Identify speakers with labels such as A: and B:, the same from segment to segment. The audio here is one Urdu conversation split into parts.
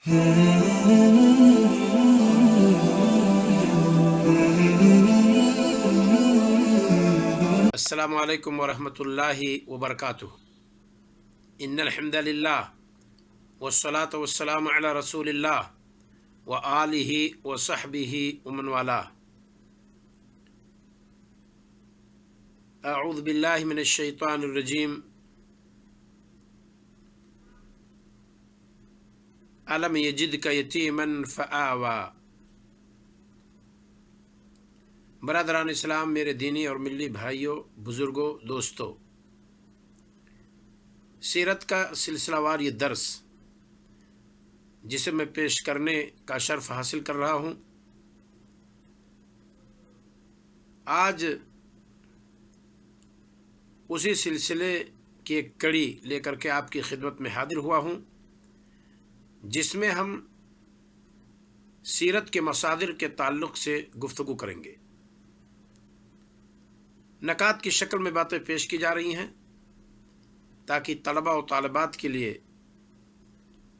A: السلام علیکم ورحمۃ اللہ وبرکاتہ۔ ان الحمد للہ والصلاۃ والسلام علی رسول اللہ وآلہ وصحبہ ومن والاه۔ اعوذ باللہ من الشیطان الرجیم۔ الم یجدک یتیما فآوی۔ برادران اسلام، میرے دینی اور ملی بھائیوں، بزرگوں، دوستوں، سیرت کا سلسلہ وار یہ درس جسے میں پیش کرنے کا شرف حاصل کر رہا ہوں، آج اسی سلسلے کی ایک کڑی لے کر کے آپ کی خدمت میں حاضر ہوا ہوں، جس میں ہم سیرت کے مصادر کے تعلق سے گفتگو کریں گے۔ نکات کی شکل میں باتیں پیش کی جا رہی ہیں تاکہ طلباء و طالبات کے لیے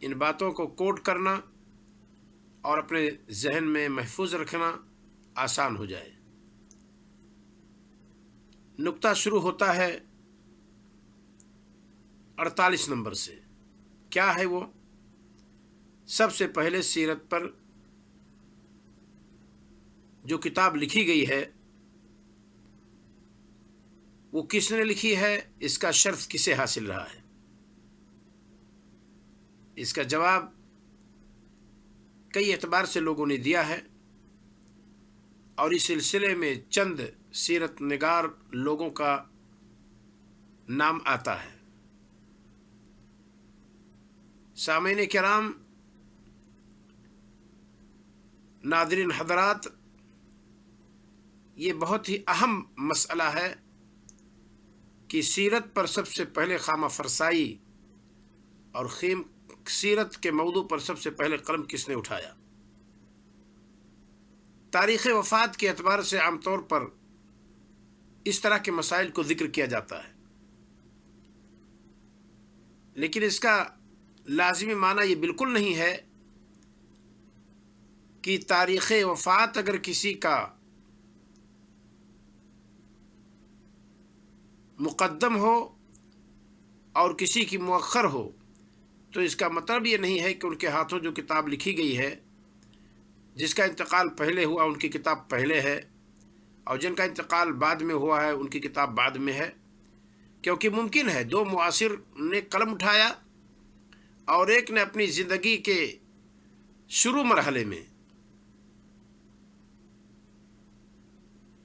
A: ان باتوں کو کوٹ کرنا اور اپنے ذہن میں محفوظ رکھنا آسان ہو جائے۔ نقطہ شروع ہوتا ہے 48 نمبر سے۔ کیا ہے وہ؟ سب سے پہلے سیرت پر جو کتاب لکھی گئی ہے وہ کس نے لکھی ہے، اس کا شرف کسے حاصل رہا ہے؟ اس کا جواب کئی اعتبار سے لوگوں نے دیا ہے، اور اس سلسلے میں چند سیرت نگار لوگوں کا نام آتا ہے۔ سامعین کرام، ناظرین حضرات، یہ بہت ہی اہم مسئلہ ہے کہ سیرت پر سب سے پہلے خامہ فرسائی اور سیرت کے موضوع پر سب سے پہلے قلم کس نے اٹھایا۔ تاریخ وفات کے اعتبار سے عام طور پر اس طرح کے مسائل کو ذکر کیا جاتا ہے، لیکن اس کا لازمی معنی یہ بالکل نہیں ہے کہ تاریخ وفات اگر کسی کا مقدم ہو اور کسی کی مؤخر ہو تو اس کا مطلب یہ نہیں ہے کہ ان کے ہاتھوں جو کتاب لکھی گئی ہے، جس کا انتقال پہلے ہوا ان کی کتاب پہلے ہے، اور جن کا انتقال بعد میں ہوا ہے ان کی کتاب بعد میں ہے، کیونکہ ممکن ہے دو معاصر نے قلم اٹھایا اور ایک نے اپنی زندگی کے شروع مرحلے میں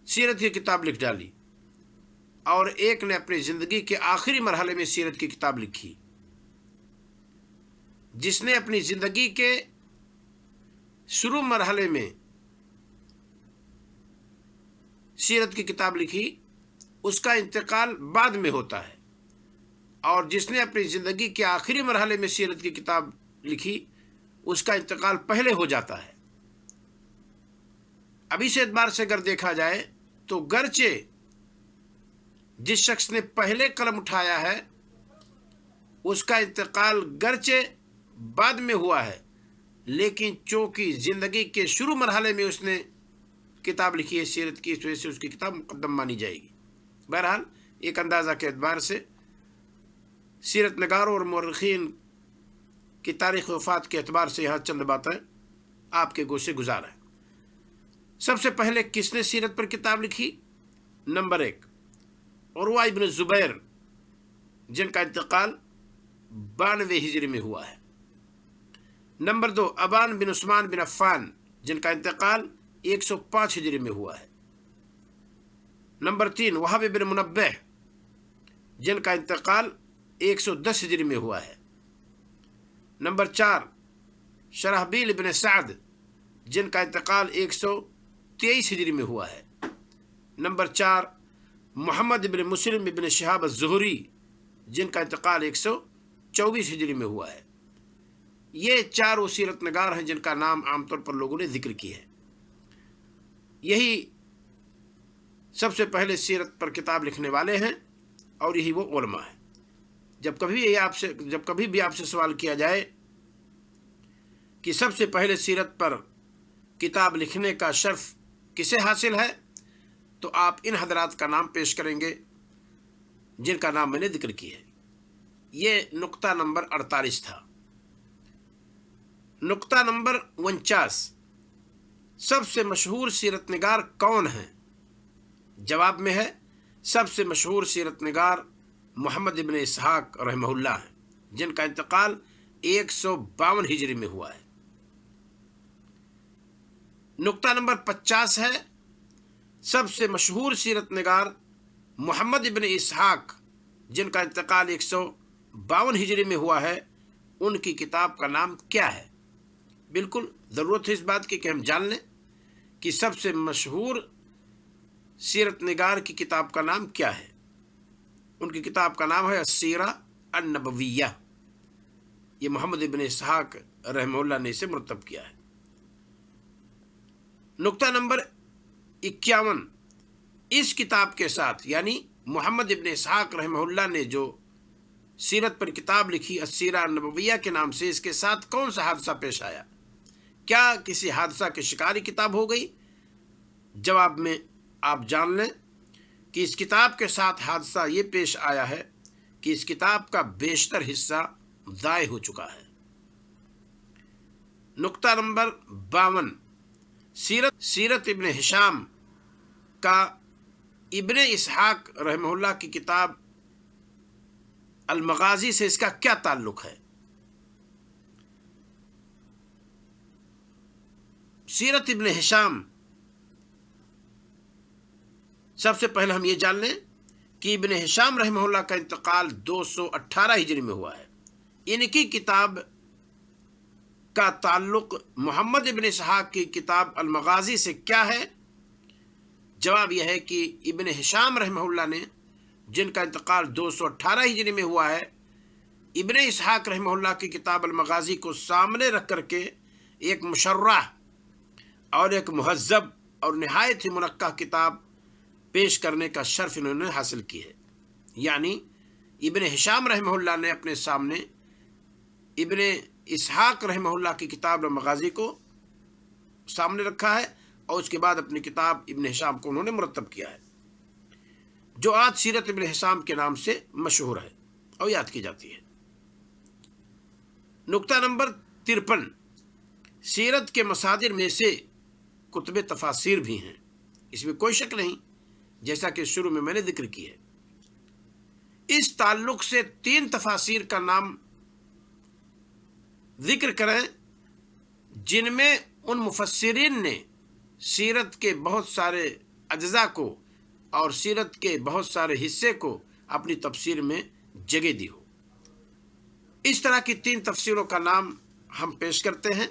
A: سیرت کی کتاب لکھ ڈالی اور ایک نے اپنی زندگی کے آخری مرحلے میں سیرت کی کتاب لکھی۔ جس نے اپنی زندگی کے شروع مرحلے میں سیرت کی کتاب لکھی اس کا انتقال بعد میں ہوتا ہے، اور جس نے اپنی زندگی کے آخری مرحلے میں سیرت کی کتاب لکھی اس کا انتقال پہلے ہو جاتا ہے۔ اب اس اعتبار سے اگر دیکھا جائے تو گرچہ جس شخص نے پہلے قلم اٹھایا ہے اس کا انتقال گرچہ بعد میں ہوا ہے، لیکن چونکہ زندگی کے شروع مرحلے میں اس نے کتاب لکھی ہے سیرت کی، اس وجہ سے اس کی کتاب مقدم مانی جائے گی۔ بہرحال ایک اندازہ کے اعتبار سے سیرت نگاروں اور مورخین کی تاریخ وفات کے اعتبار سے یہاں چند باتیں آپ کے گوشے گزار ہیں۔ سب سے پہلے کس نے سیرت پر کتاب لکھی؟ نمبر 1، عروہ ابن زبیر، جن کا انتقال 92 ہجری میں ہوا ہے۔ نمبر 2، ابان بن عثمان بن عفان، جن کا انتقال 105 ہجری میں ہوا ہے۔ نمبر 3، وہب بن منبہ، جن کا انتقال 110 ہجری میں ہوا ہے۔ نمبر 4، شرحبیل بن سعد، جن کا انتقال 123 ہجری میں ہوا ہے۔ نمبر 4، محمد بن مسلم بن شہاب الزہری، جن کا انتقال 124 ہجری میں ہوا ہے۔ یہ 4 وہ سیرت نگار ہیں جن کا نام عام طور پر لوگوں نے ذکر کی ہے۔ یہی سب سے پہلے سیرت پر کتاب لکھنے والے ہیں اور یہی وہ علماء ہیں۔ جب کبھی بھی آپ سے سوال کیا جائے کہ سب سے پہلے سیرت پر کتاب لکھنے کا شرف کسے حاصل ہے، تو آپ ان حضرات کا نام پیش کریں گے جن کا نام میں نے ذکر کیا ہے۔ یہ نقطہ نمبر 48 تھا۔ نقطہ نمبر 49، سب سے مشہور سیرت نگار کون ہیں؟ جواب میں ہے سب سے مشہور سیرت نگار محمد ابن اسحاق رحمہ اللہ ہیں، جن کا انتقال 152 ہجری میں ہوا ہے۔ نقطہ نمبر 50 ہے، سب سے مشہور سیرت نگار محمد ابن اسحاق جن کا انتقال 152 ہجری میں ہوا ہے، ان کی کتاب کا نام کیا ہے؟ بالکل ضرورت ہے اس بات کی کہ ہم جان لیں کہ سب سے مشہور سیرت نگار کی کتاب کا نام کیا ہے۔ ان کی کتاب کا نام ہے السیرہ النبویہ۔ یہ محمد ابن اسحاق رحمہ اللہ نے اسے مرتب کیا ہے۔ نقطہ نمبر 51، اس کتاب کے ساتھ یعنی محمد ابن اسحاق رحمہ اللہ نے جو سیرت پر کتاب لکھی السیرہ النبویہ کے نام سے، اس کے ساتھ کون سا حادثہ پیش آیا؟ کیا کسی حادثہ کے شکار کتاب ہو گئی؟ جواب میں آپ جان لیں کہ اس کتاب کے ساتھ حادثہ یہ پیش آیا ہے کہ اس کتاب کا بیشتر حصہ ضائع ہو چکا ہے۔ نقطہ نمبر 52، سیرت ابن ہشام کا ابن اسحاق رحمہ اللہ کی کتاب المغازی سے اس کا کیا تعلق ہے؟ سیرت ابن ہشام، سب سے پہلے ہم یہ جان لیں کہ ابن ہشام رحمہ اللہ کا انتقال 218 ہجری میں ہوا ہے۔ ان کی کتاب کا تعلق محمد ابن اسحاق کی کتاب المغازی سے کیا ہے؟ جواب یہ ہے کہ ابن ہشام رحمہ اللہ نے جن کا انتقال 218 ہجری میں ہوا ہے، ابن اسحاق رحمہ اللہ کی کتاب المغازی کو سامنے رکھ کر کے ایک مشرح اور ایک مہذب اور نہایت ہی منقح کتاب پیش کرنے کا شرف انہوں نے حاصل کی ہے۔ یعنی ابن ہشام رحمہ اللہ نے اپنے سامنے ابن اسحاق رحمہ اللہ کی کتاب المغازی کو سامنے رکھا ہے، اور اس کے بعد اپنی کتاب ابن ہشام کو انہوں نے مرتب کیا ہے، جو آج سیرت ابن ہشام کے نام سے مشہور ہے اور یاد کی جاتی ہے۔ نقطہ نمبر 53، سیرت کے مصادر میں سے کتب تفاسیر بھی ہیں، اس میں کوئی شک نہیں، جیسا کہ شروع میں نے ذکر کی ہے۔ اس تعلق سے 3 تفاسیر کا نام ذکر کریں جن میں ان مفسرین نے سیرت کے بہت سارے اجزاء کو اور سیرت کے بہت سارے حصے کو اپنی تفسیر میں جگہ دی ہو۔ اس طرح کی 3 تفسیروں کا نام ہم پیش کرتے ہیں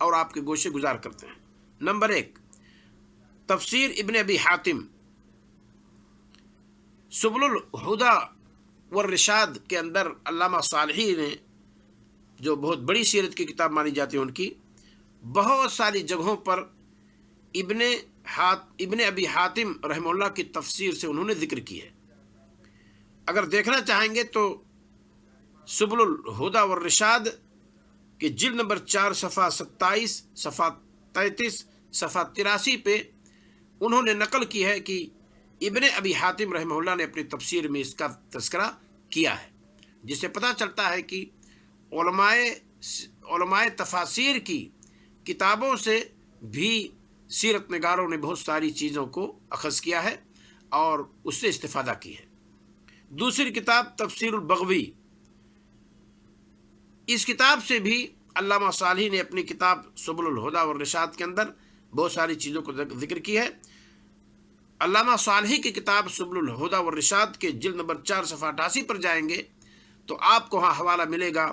A: اور آپ کے گوشے گزار کرتے ہیں۔ نمبر 1، تفسیر ابن ابی حاتم۔ سبل الہدی والرشاد کے اندر علامہ صالحی نے، جو بہت بڑی سیرت کی کتاب مانی جاتی ہے، ان کی بہت ساری جگہوں پر ابن ابی حاتم رحمہ اللہ کی تفسیر سے انہوں نے ذکر کی ہے۔ اگر دیکھنا چاہیں گے تو سبل الہدی والرشاد کے جلد نمبر 4 صفحہ 27، صفحہ 33، صفحہ 83 پہ انہوں نے نقل کی ہے کہ ابن ابی حاتم رحمہ اللہ نے اپنی تفسیر میں اس کا تذکرہ کیا ہے، جس سے پتہ چلتا ہے کہ علماء تفاسیر کی کتابوں سے بھی سیرت نگاروں نے بہت ساری چیزوں کو اخذ کیا ہے اور اس سے استفادہ کی ہے۔ دوسری کتاب تفسیر البغوی، اس کتاب سے بھی علامہ صالحی نے اپنی کتاب سبل الہدی والرشاد کے اندر بہت ساری چیزوں کو ذکر کی ہے۔ علامہ صالحی کی کتاب سبل الہدی والرشاد کے جلد نمبر 4 صفحہ 88 پر جائیں گے تو آپ کو وہاں حوالہ ملے گا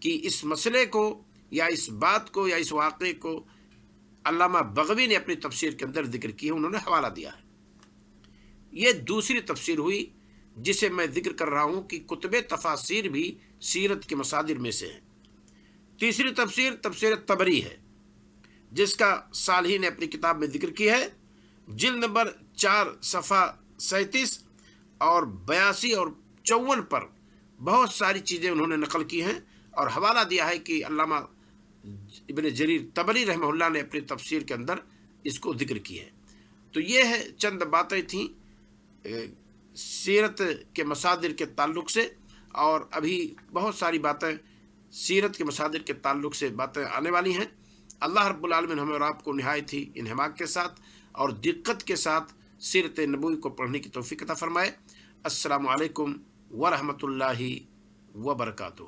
A: کہ اس مسئلے کو یا اس بات کو یا اس واقعے کو علامہ بغوی نے اپنی تفسیر کے اندر ذکر کی ہے، انہوں نے حوالہ دیا ہے۔ یہ دوسری تفسیر ہوئی جسے میں ذکر کر رہا ہوں کہ کتب تفاسیر بھی سیرت کے مصادر میں سے ہیں۔ تیسری تفسیر تفسیر طبری ہے، جس کا صالحی نے اپنی کتاب میں ذکر کی ہے، جلد نمبر 4 صفحہ 37 اور 82 اور 54 پر بہت ساری چیزیں انہوں نے نقل کی ہیں اور حوالہ دیا ہے کہ علامہ ابن جریر طبری رحمہ اللہ نے اپنی تفسیر کے اندر اس کو ذکر کی ہے۔ تو یہ ہے چند باتیں تھیں سیرت کے مصادر کے تعلق سے، اور ابھی بہت ساری باتیں سیرت کے مصادر کے تعلق سے باتیں آنے والی ہیں۔ اللہ رب العالمین ہمیں اور آپ کو نہایت ہی انہماک کے ساتھ اور دقت کے ساتھ سیرت نبوی کو پڑھنے کی توفیق عطا فرمائے۔ السلام علیکم ورحمۃ اللہ وبرکاتہ۔